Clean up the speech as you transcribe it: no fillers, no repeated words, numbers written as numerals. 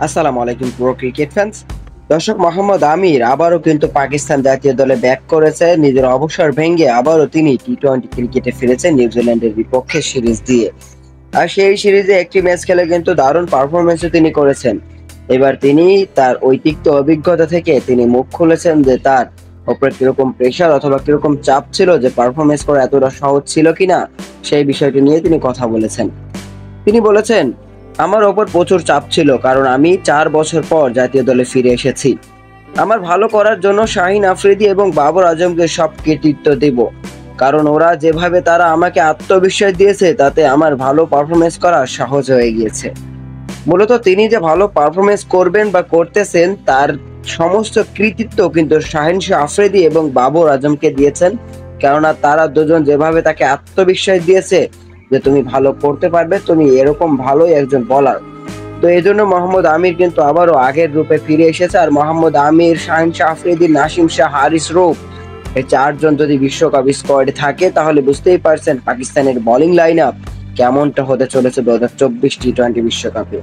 আসসালামু আলাইকুম pro cricket fans. দর্শক, মোহাম্মদ আমির আবারও কিন্তু পাকিস্তান জাতীয় দলে ব্যাক করেছে। নিজের অবসর ভেঙে আবারও তিনি টি-20 ক্রিকেটে ফিরেছেন নিউজিল্যান্ডের বিপক্ষে সিরিজ দিয়ে। আর সেই সিরিজে একটি ম্যাচ খেলে কিন্তু দারুণ পারফরমেন্সও তিনি করেছেন। এবার তিনি তার ওই তিক্ত অভিজ্ঞতা থেকে তিনি মুখ খুলেছেন যে তার উপরে কিরকম প্রেশার অথবা কিরকম চাপ ছিল, যে পারফরমেন্স করা এতটা সহজ ছিল কিনা সেই বিষয়টি নিয়ে তিনি কথা বলেছেন। তিনি বলেছেন, আমার ওপর প্রচুর চাপ ছিল, কারণ আমি 4 বছর পর জাতীয় দলে ফিরে এসেছি। আমার ভালো করার জন্য শাহিন আফ্রিদি এবং বাবর আজমকে সব কৃতিত্ব দেব, কারণ ওরা যেভাবে তারা আমাকে আত্মবিশ্বাস দিয়েছে তাতে আমার ভালো পারফরমেন্স করা সহজ হয়ে গিয়েছে। মূলত তিনি যে ভালো পারফরমেন্স করবেন বা করতেছেন তার সমস্ত কৃতিত্ব কিন্তু শাহিন শাহ আফ্রিদি এবং বাবর আজমকে দিয়েছেন, কেননা তারা দুজন যেভাবে তাকে আত্মবিশ্বাস দিয়েছে যে তুমি ভালো করতে পারবে, তুমি এরকম ভালোই একজন বলার। তো এই জন্য মোহাম্মদ আমির কিন্তু আবারও আগের রূপে ফিরে এসেছে। আর মোহাম্মদ আমির, শাহিন শাহ আফ্রিদি, নাসিম শাহ, হারিস রৌফ, এই চারজন যদি বিশ্বকাপ স্কোয়াডে থাকে তাহলে বুঝতেই পারছেন পাকিস্তানের বোলিং লাইন আপ কেমনটা হতে চলেছে 2024 টি-20 বিশ্বকাপে।